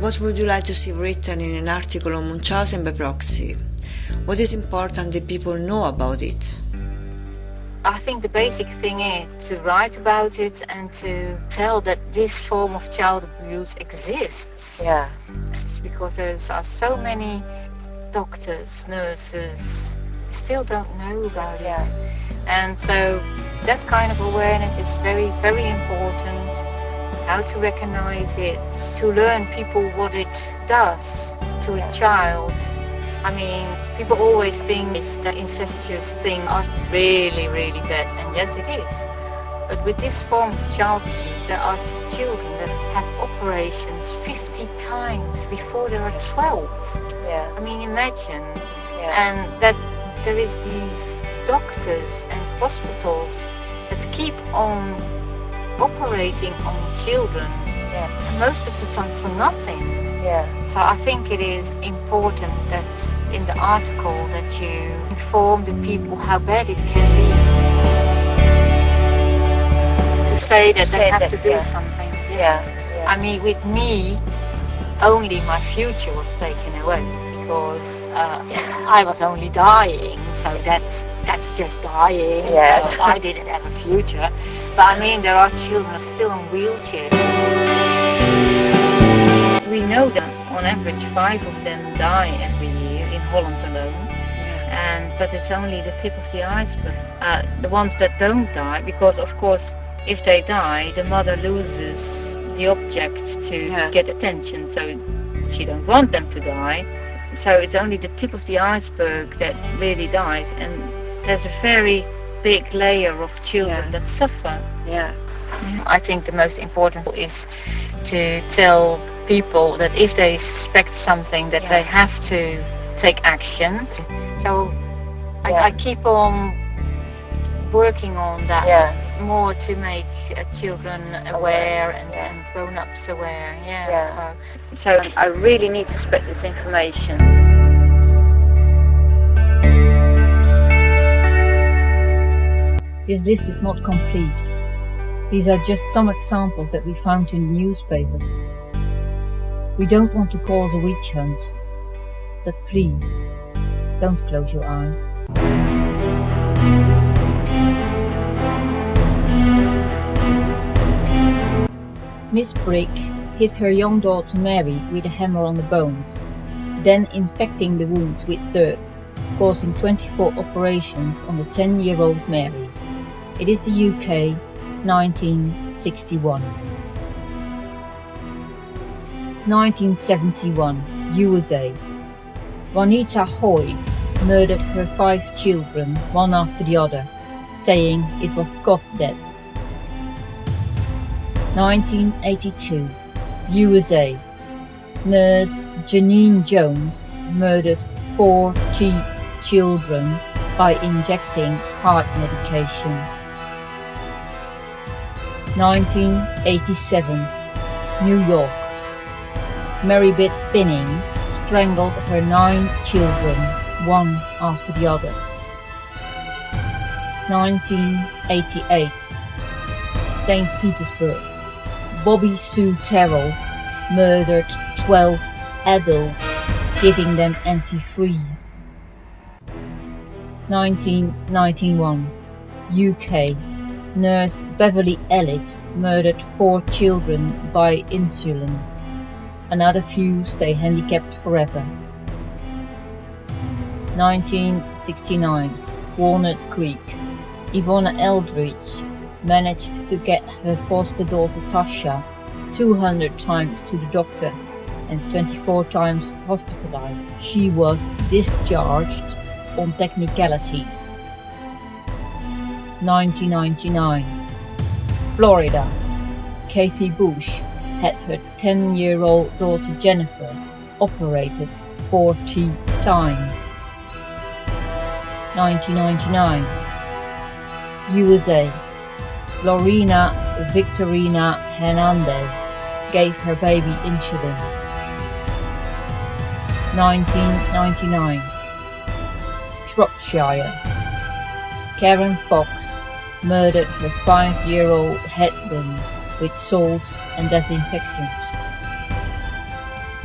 What would you like to see written in an article on Munchausen by proxy? What is important that people know about it? I think the basic thing is to write about it and to tell that this form of child abuse exists. Yeah. Because there are so many doctors, nurses, still don't know about it. Yeah. And so that kind of awareness is very, very important. How to recognize it, to learn people what it does to a child. I mean, people always think that incestuous things are really, really bad, and yes it is. But with this form of child abuse, there are children that have operations 50 times before they are 12. Yeah. I mean, imagine. Yeah. And that there is these doctors and hospitals that keep on operating on children, Yeah. and most of the time for nothing. Yeah. So I think it is important that in the article that you inform the people how bad it can be. To say that they have to do something. Yeah. Yeah. I mean, with me, only my future was taken away because I was only dying, so that's just dying. Yes. So I didn't have a future. But I mean, there are children still in wheelchairs. We know that on average 5 of them die every year in Holland alone. But it's only the tip of the iceberg. The ones that don't die, because of course if they die, the mother loses the object to get attention, so she don't want them to die. So it's only the tip of the iceberg that really dies, and there's a very big layer of children that suffer. Yeah. I think the most important is to tell people that if they suspect something, that they have to take action. So I keep on working on that more to make children aware and grown-ups aware. So I really need to spread this information. This list is not complete. These are just some examples that we found in the newspapers. We don't want to cause a witch hunt, but please, don't close your eyes. Miss Brick hit her young daughter Mary with a hammer on the bones, then infecting the wounds with dirt, causing 24 operations on the 10-year-old Mary. It is the UK, 1961. 1971, USA. Juanita Hoy murdered her 5 children, one after the other, saying it was God dead. 1982, USA. Nurse Janine Jones murdered 40 children by injecting heart medication. 1987, New York. Mary Beth Binning strangled her 9 children, one after the other. 1988, St. Petersburg. Bobby Sue Terrell murdered 12 adults, giving them antifreeze. 1991, UK. Nurse Beverly Elliott murdered 4 children by insulin. Another few stay handicapped forever. 1969, Walnut Creek. Ivona Eldridge managed to get her foster daughter Tasha 200 times to the doctor and 24 times hospitalized. She was discharged on technicalities. 1999, Florida. Katie Bush had her 10-year-old daughter Jennifer operated 40 times. 1999, USA. Lorena Victorina Hernandez gave her baby insulin. 1999, Shropshire. Karen Fox murdered her 5-year-old headman with salt and disinfectant.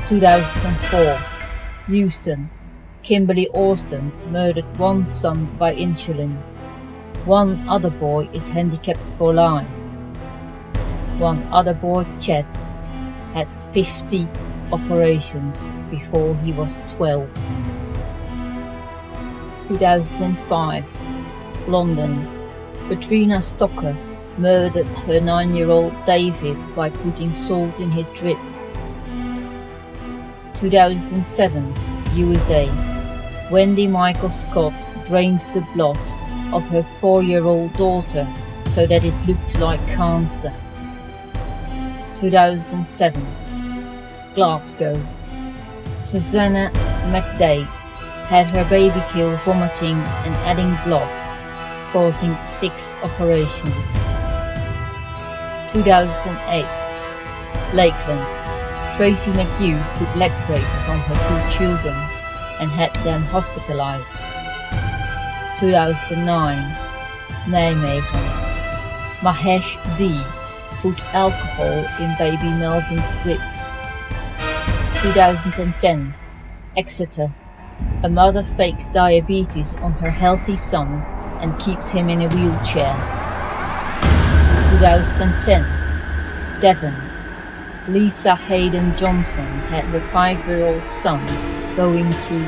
2004, Houston, Kimberly Austin murdered one son by insulin. One other boy is handicapped for life. One other boy, Chet, had 50 operations before he was 12. 2005, London, Katrina Stocker murdered her 9-year-old David by putting salt in his drip. 2007, USA, Wendy Michael Scott drained the blood of her 4-year-old daughter so that it looked like cancer. 2007, Glasgow, Susanna McDade had her baby killed vomiting and adding blood, causing 6 operations. 2008, Lakeland, Tracy McHugh put leg braces on her 2 children and had them hospitalized. 2009, Nijmegen, Mahesh D. put alcohol in baby Melvin's drip. 2010, Exeter, a mother fakes diabetes on her healthy son and keeps him in a wheelchair. 2010, Devon, Lisa Hayden Johnson had her 5-year-old son going through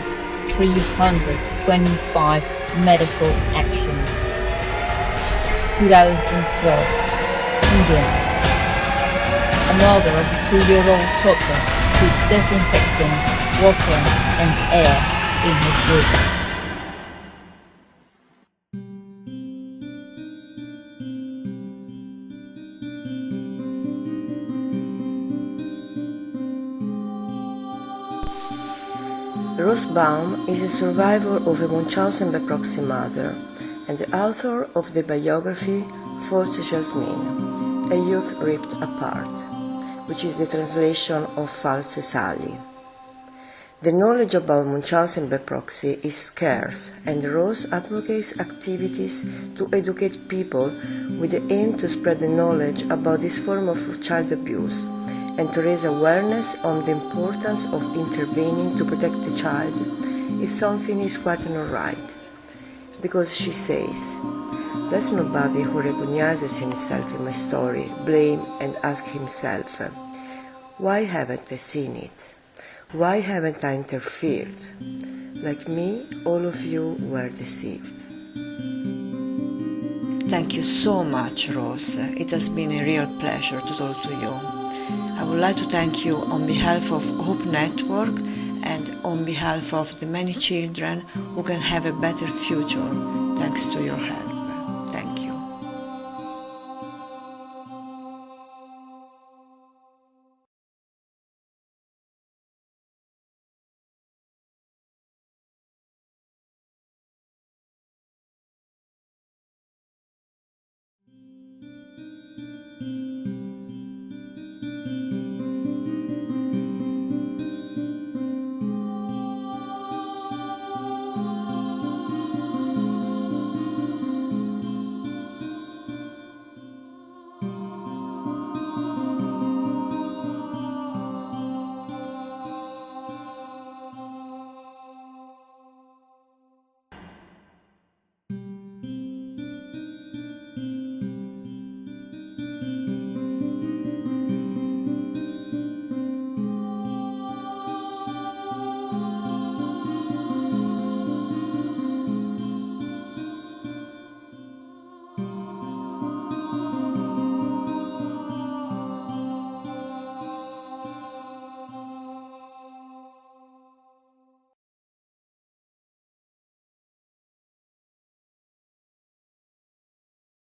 325 medical actions. 2012, England, a mother of a 2-year-old toddler put disinfectant, water and air in his room. Roos Boum is a survivor of a Munchausen by proxy mother and the author of the biography False Jasmine, a youth ripped apart, which is the translation of False Sally. The knowledge about Munchausen by proxy is scarce, and Roos advocates activities to educate people with the aim to spread the knowledge about this form of child abuse and to raise awareness on the importance of intervening to protect the child if something is quite not right. Because she says, "There's nobody who recognizes himself in my story, blame and ask himself, why haven't I seen it? Why haven't I interfered? Like me, all of you were deceived." Thank you so much, Roos. It has been a real pleasure to talk to you. I would like to thank you on behalf of Hope Network and on behalf of the many children who can have a better future thanks to your help.